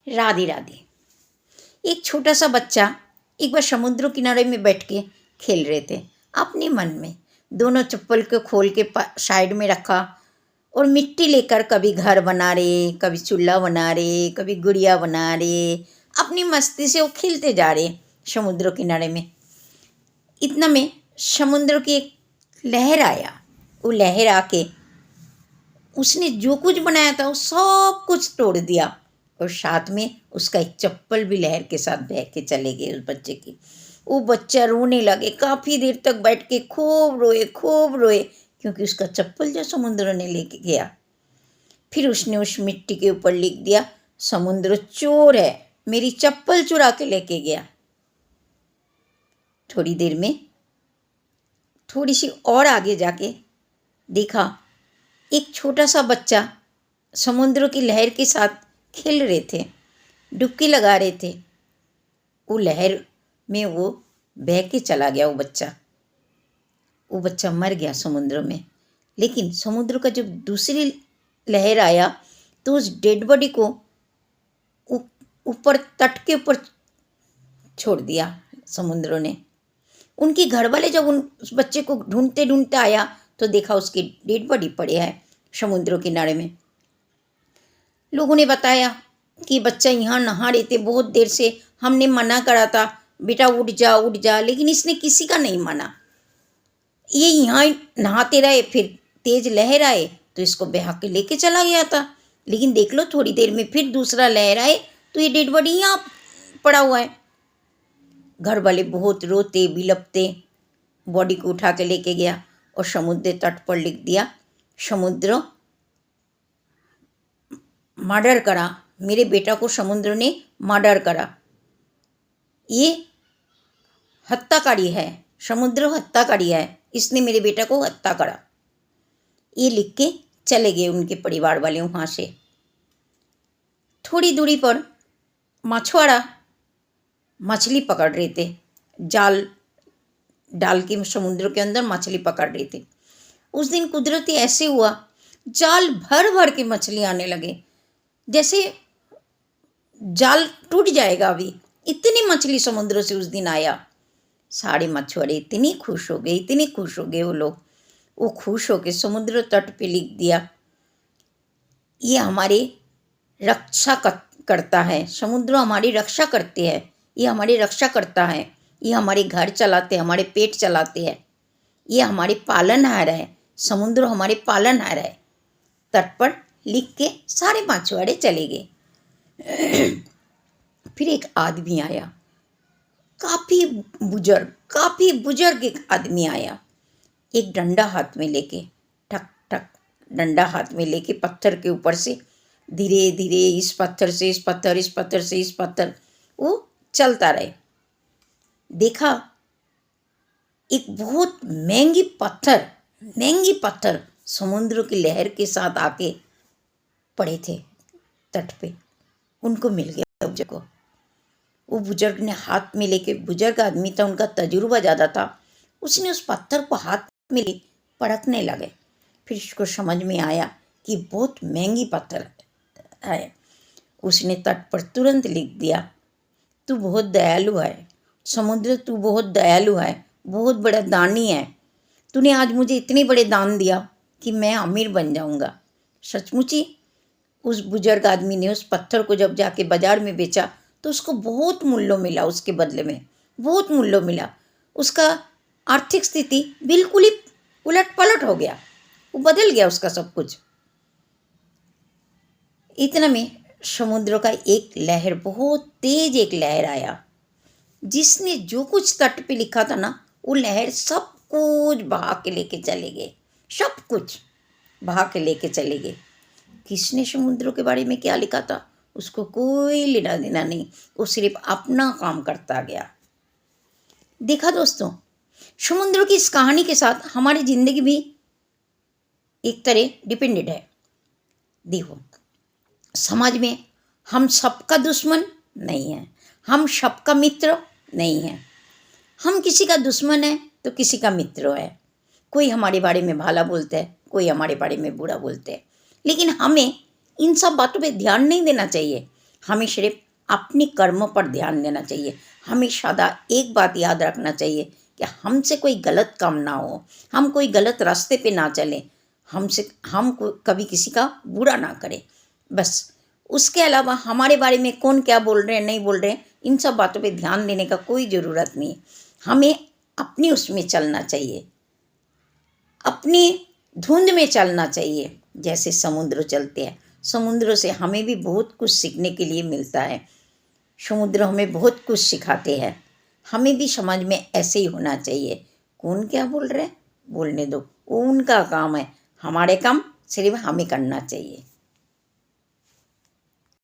राधे राधे। एक छोटा सा बच्चा एक बार समुद्र किनारे में बैठ के खेल रहे थे अपने मन में। दोनों चप्पल को खोल के साइड में रखा और मिट्टी लेकर कभी घर बना रहे, कभी चूल्हा बना रहे, कभी गुड़िया बना रहे। अपनी मस्ती से वो खेलते जा रहे समुद्र किनारे में। इतना में समुद्र की एक लहर आया। वो लहर आके उसने जो कुछ बनाया था वो सब कुछ तोड़ दिया और साथ में उसका एक चप्पल भी लहर के साथ बह के चले गए उस बच्चे की। वो बच्चा रोने लगे, काफ़ी देर तक बैठ के खूब रोए क्योंकि उसका चप्पल जो समुद्र ने लेके गया। फिर उसने उस मिट्टी के ऊपर लिख दिया, समुद्र चोर है, मेरी चप्पल चुरा के लेके गया। थोड़ी देर में थोड़ी सी और आगे जाके देखा एक छोटा सा बच्चा समुद्र की लहर के साथ खेल रहे थे, डुबकी लगा रहे थे। वो लहर में वो बह के चला गया। वो बच्चा मर गया समुद्र में। लेकिन समुद्र का जब दूसरी लहर आया तो उस डेड बॉडी को ऊपर तट के ऊपर छोड़ दिया समुद्र ने। उनके घर वाले जब उस बच्चे को ढूंढते ढूंढते आया तो देखा उसकी डेड बॉडी पड़ी है समुद्र किनारे में। लोगों ने बताया कि बच्चा यहाँ नहा रहे थे बहुत देर से, हमने मना करा था बेटा उठ जा, लेकिन इसने किसी का नहीं माना। ये यहाँ नहाते रहे, फिर तेज लहर आए तो इसको बहा के लेके चला गया था। लेकिन देख लो थोड़ी देर में फिर दूसरा लहर आए तो ये डेड बॉडी यहाँ पड़ा हुआ है। घर वाले बहुत रोते बिलपते बॉडी को उठा के लेके गया और समुद्र तट पर लिख दिया, समुद्र मर्डर करा, मेरे बेटा को समुद्र ने मर्डर करा, ये हत्याकारी है, समुद्र हत्याकारी है, इसने मेरे बेटा को हत्या करा। ये लिख के चले गए उनके परिवार वाले वहाँ से। थोड़ी दूरी पर मछुआरा मछली पकड़ रहे थे, जाल डाल के समुद्र के अंदर मछली पकड़ रहे थे। उस दिन कुदरती ऐसे हुआ, जाल भर भर के मछली आने लगे, जैसे जाल टूट जाएगा अभी, इतनी मछली समुद्र से उस दिन आया। सारे मछुआरे इतनी खुश हो गए वो खुश हो के समुद्र तट पे लिख दिया, ये हमारे रक्षा करता है, समुद्र हमारी रक्षा करते हैं, ये हमारी रक्षा करता है, ये हमारे घर चलाते हैं, हमारे पेट चलाते हैं, ये हमारे पालनहार है, समुद्र हमारे पालनहार है। तट पर लिख के सारे मछुआरे चले गए। फिर एक आदमी आया, काफ़ी बुजुर्ग एक आदमी आया, एक डंडा हाथ में लेके, ठक ठक डंडा हाथ में लेके पत्थर के ऊपर से धीरे धीरे इस पत्थर से इस पत्थर, इस पत्थर से इस पत्थर, वो चलता रहे। देखा एक बहुत महंगी पत्थर समुद्र की लहर के साथ आके पड़े थे तट पे, उनको मिल गया बुजुर्ग को। वो बुजुर्ग ने हाथ में लेके, बुजुर्ग आदमी था, उनका तजुर्बा ज़्यादा था, उसने उस पत्थर को हाथ में ले पड़कने लगे। फिर उसको समझ में आया कि बहुत महंगी पत्थर है। उसने तट पर तुरंत लिख दिया, तू बहुत दयालु है समुद्र, तू बहुत दयालु है, बहुत बड़ा दानी है, तूने आज मुझे इतने बड़े दान दिया कि मैं अमीर बन जाऊंगा। सचमुच ही उस बुजुर्ग आदमी ने उस पत्थर को जब जाके बाजार में बेचा तो उसको बहुत मूल्य मिला, उसके बदले में बहुत मूल्य मिला। उसका आर्थिक स्थिति बिल्कुल ही उलट पलट हो गया, वो बदल गया उसका सब कुछ। इतना में समुद्र का बहुत तेज एक लहर आया, जिसने जो कुछ तट पे लिखा था ना, वो लहर सब कुछ बहा के लेके चले गए, सब कुछ बहा के लेके चले गए। किसने समुद्र के बारे में क्या लिखा था उसको कोई लेना देना नहीं, वो सिर्फ अपना काम करता गया। देखा दोस्तों, समुद्र की इस कहानी के साथ हमारी जिंदगी भी एक तरह डिपेंडेड है। देखो, समाज में हम सबका दुश्मन नहीं है, हम सबका मित्र नहीं है। हम किसी का दुश्मन है तो किसी का मित्र है। कोई हमारे बारे में भला बोलता है, कोई हमारे बारे में बुरा बोलते हैं, लेकिन हमें इन सब बातों पे ध्यान नहीं देना चाहिए। हमें सिर्फ अपनी कर्मों पर ध्यान देना चाहिए। हमें सदा एक बात याद रखना चाहिए कि हमसे कोई गलत काम ना हो, हम कोई गलत रास्ते पे ना चलें, कभी किसी का बुरा ना करें। बस उसके अलावा हमारे बारे में कौन क्या बोल रहे हैं नहीं बोल रहे हैं, इन सब बातों पे ध्यान देने का कोई ज़रूरत नहीं। हमें अपनी उसमें चलना चाहिए, अपनी धुंध में चलना चाहिए। जैसे समुद्र चलते हैं, समुद्र से हमें भी बहुत कुछ सीखने के लिए मिलता है। समुद्र हमें बहुत कुछ सिखाते हैं, हमें भी समाज में ऐसे ही होना चाहिए। कौन क्या बोल रहे हैं, बोलने दो, वो उनका काम है, हमारे काम सिर्फ हमें करना चाहिए।